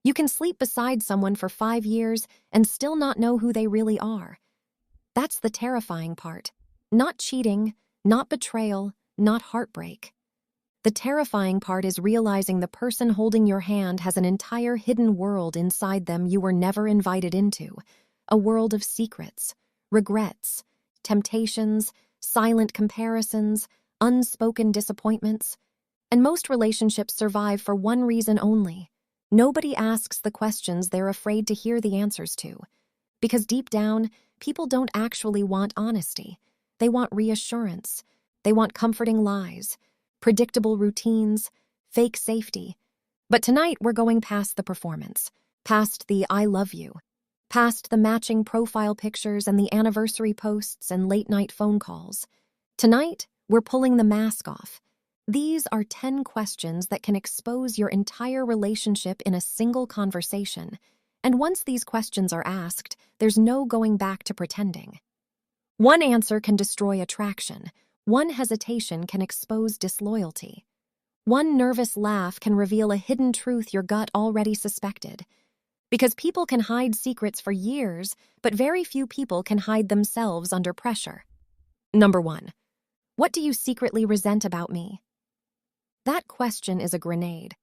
You can sleep beside someone for 5 years and still not know who they really are. That's the terrifying part. Not cheating, not betrayal, not heartbreak. The terrifying part is realizing the person holding your hand has an entire hidden world inside them you were never invited into. A world of secrets, regrets, temptations, silent comparisons, unspoken disappointments. And most relationships survive for one reason only. Nobody asks the questions they're afraid to hear the answers to. Because deep down, people don't actually want honesty. They want reassurance. They want comforting lies, predictable routines, fake safety. But tonight we're going past the performance, past the I love you, past the matching profile pictures and the anniversary posts and late-night phone calls. Tonight, we're pulling the mask off. These are 10 questions that can expose your entire relationship in a single conversation. And once these questions are asked, there's no going back to pretending. One answer can destroy attraction. One hesitation can expose disloyalty. One nervous laugh can reveal a hidden truth your gut already suspected. Because people can hide secrets for years, but very few people can hide themselves under pressure. Number 1. What do you secretly resent about me? That question is a grenade.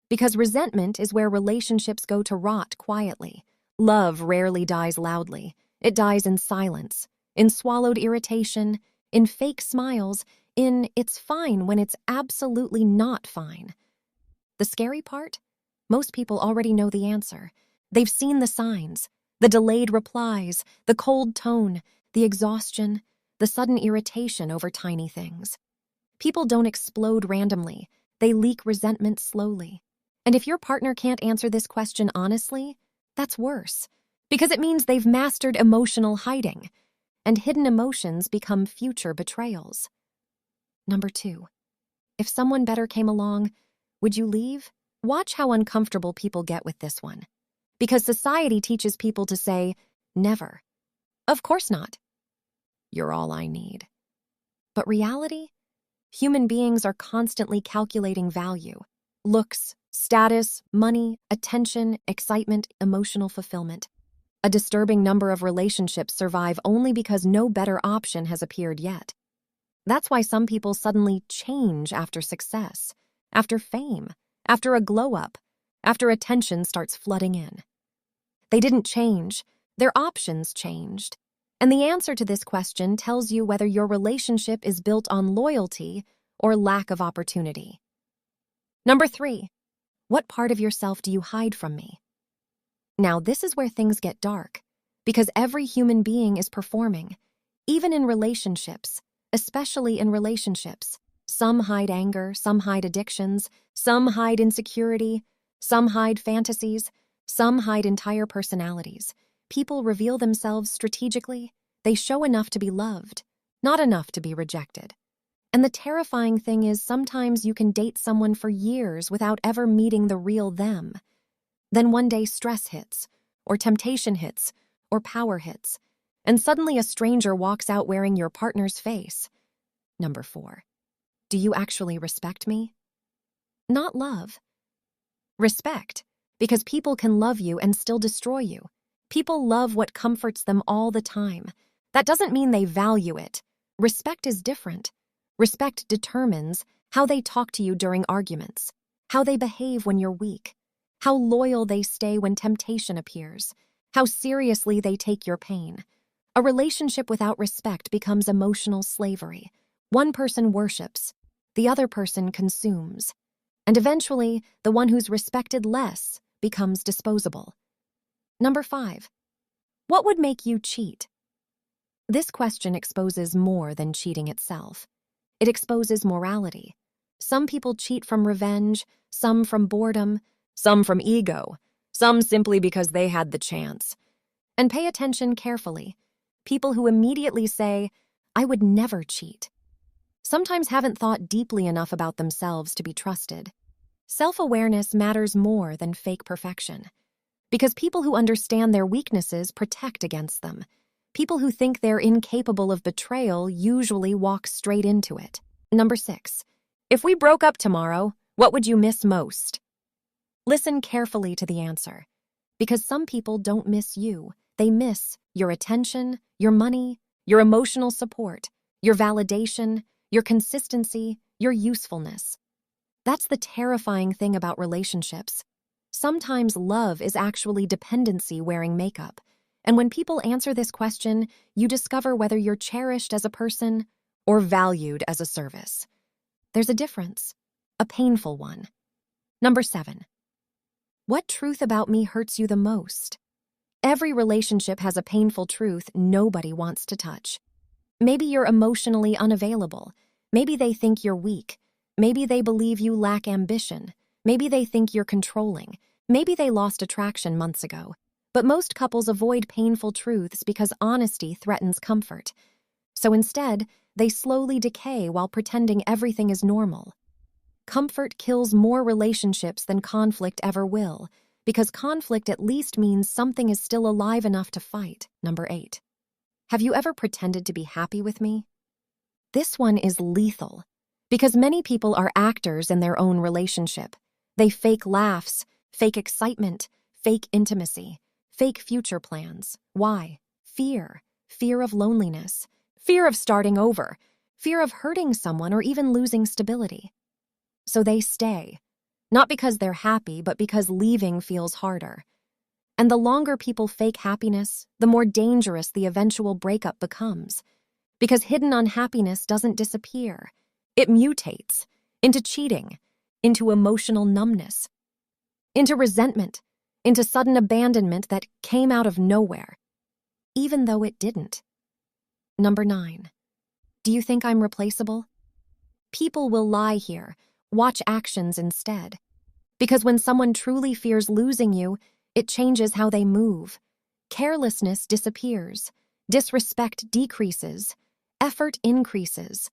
Because resentment is where relationships go to rot quietly. Love rarely dies loudly. It dies in silence, in swallowed irritation, in fake smiles, in it's fine when it's absolutely not fine. The scary part? Most people already know the answer. They've seen the signs, the delayed replies, the cold tone, the exhaustion, the sudden irritation over tiny things. People don't explode randomly. They leak resentment slowly. And if your partner can't answer this question honestly, that's worse, because it means they've mastered emotional hiding, and hidden emotions become future betrayals. Number 2. If someone better came along, would you leave? Watch how uncomfortable people get with this one. Because society teaches people to say, never. Of course not. You're all I need. But reality? Human beings are constantly calculating value. Looks, status, money, attention, excitement, emotional fulfillment. A disturbing number of relationships survive only because no better option has appeared yet. That's why some people suddenly change after success, after fame, after a glow-up, after attention starts flooding in. They didn't change, their options changed. And the answer to this question tells you whether your relationship is built on loyalty or lack of opportunity. Number 3, what part of yourself do you hide from me? Now, this is where things get dark, because every human being is performing, even in relationships, especially in relationships. Some hide anger, some hide addictions, some hide insecurity, some hide fantasies, some hide entire personalities. People reveal themselves strategically. They show enough to be loved, not enough to be rejected. And the terrifying thing is sometimes you can date someone for years without ever meeting the real them. Then one day stress hits, or temptation hits, or power hits, and suddenly a stranger walks out wearing your partner's face. Number 4. Do you actually respect me? Not love. Respect, because people can love you and still destroy you. People love what comforts them all the time. That doesn't mean they value it. Respect is different. Respect determines how they talk to you during arguments, how they behave when you're weak, how loyal they stay when temptation appears, how seriously they take your pain. A relationship without respect becomes emotional slavery. One person worships, the other person consumes. And eventually, the one who's respected less becomes disposable. Number 5. What would make you cheat? This question exposes more than cheating itself. It exposes morality. Some people cheat from revenge, some from boredom, some from ego, some simply because they had the chance. And pay attention carefully. People who immediately say, I would never cheat, sometimes haven't thought deeply enough about themselves to be trusted. Self-awareness matters more than fake perfection. Because people who understand their weaknesses protect against them. People who think they're incapable of betrayal usually walk straight into it. Number 6. If we broke up tomorrow, what would you miss most? Listen carefully to the answer, because some people don't miss you. They miss your attention, your money, your emotional support, your validation, your consistency, your usefulness. That's the terrifying thing about relationships. Sometimes love is actually dependency wearing makeup. And when people answer this question, you discover whether you're cherished as a person or valued as a service. There's a difference, a painful one. Number 7. What truth about me hurts you the most? Every relationship has a painful truth nobody wants to touch. Maybe you're emotionally unavailable. Maybe they think you're weak. Maybe they believe you lack ambition. Maybe they think you're controlling. Maybe they lost attraction months ago. But most couples avoid painful truths because honesty threatens comfort. So instead, they slowly decay while pretending everything is normal. Comfort kills more relationships than conflict ever will, because conflict at least means something is still alive enough to fight. Number 8. Have you ever pretended to be happy with me? This one is lethal, because many people are actors in their own relationship. They fake laughs, fake excitement, fake intimacy, fake future plans. Why? Fear. Fear of loneliness. Fear of starting over. Fear of hurting someone or even losing stability. So they stay, not because they're happy, but because leaving feels harder. And the longer people fake happiness, the more dangerous the eventual breakup becomes. Because hidden unhappiness doesn't disappear. It mutates into cheating, into emotional numbness, into resentment, into sudden abandonment that came out of nowhere, even though it didn't. Number 9. Do you think I'm replaceable? People will lie here. Watch actions instead. Because when someone truly fears losing you, it changes how they move. Carelessness disappears. Disrespect decreases. Effort increases.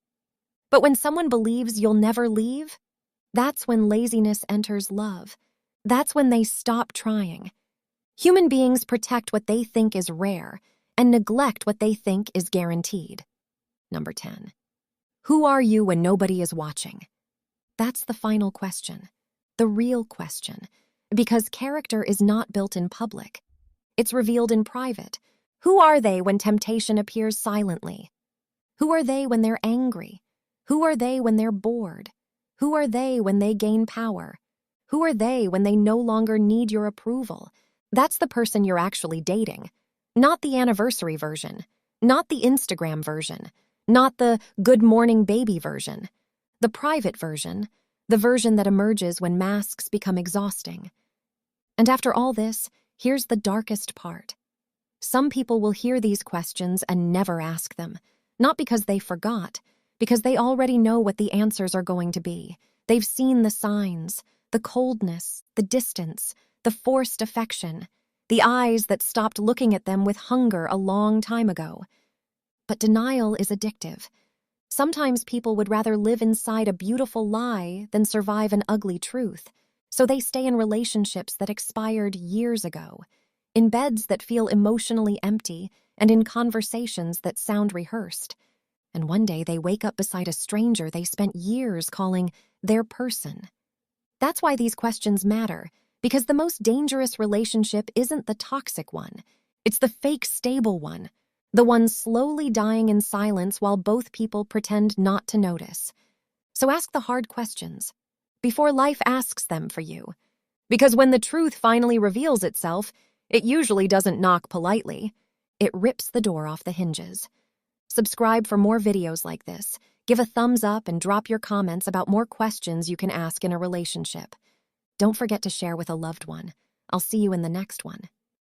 But when someone believes you'll never leave, that's when laziness enters love. That's when they stop trying. Human beings protect what they think is rare and neglect what they think is guaranteed. Number 10. Who are you when nobody is watching? That's the final question, the real question, because character is not built in public. It's revealed in private. Who are they when temptation appears silently? Who are they when they're angry? Who are they when they're bored? Who are they when they gain power? Who are they when they no longer need your approval? That's the person you're actually dating, not the anniversary version, not the Instagram version, not the good morning baby version. The private version, the version that emerges when masks become exhausting. And after all this, here's the darkest part. Some people will hear these questions and never ask them, not because they forgot, because they already know what the answers are going to be. They've seen the signs, the coldness, the distance, the forced affection, the eyes that stopped looking at them with hunger a long time ago. But denial is addictive. Sometimes people would rather live inside a beautiful lie than survive an ugly truth, so they stay in relationships that expired years ago, in beds that feel emotionally empty, and in conversations that sound rehearsed. And one day they wake up beside a stranger they spent years calling their person. That's why these questions matter, because the most dangerous relationship isn't the toxic one. It's the fake stable one. The one slowly dying in silence while both people pretend not to notice. So ask the hard questions before life asks them for you. Because when the truth finally reveals itself, it usually doesn't knock politely. It rips the door off the hinges. Subscribe for more videos like this. Give a thumbs up and drop your comments about more questions you can ask in a relationship. Don't forget to share with a loved one. I'll see you in the next one.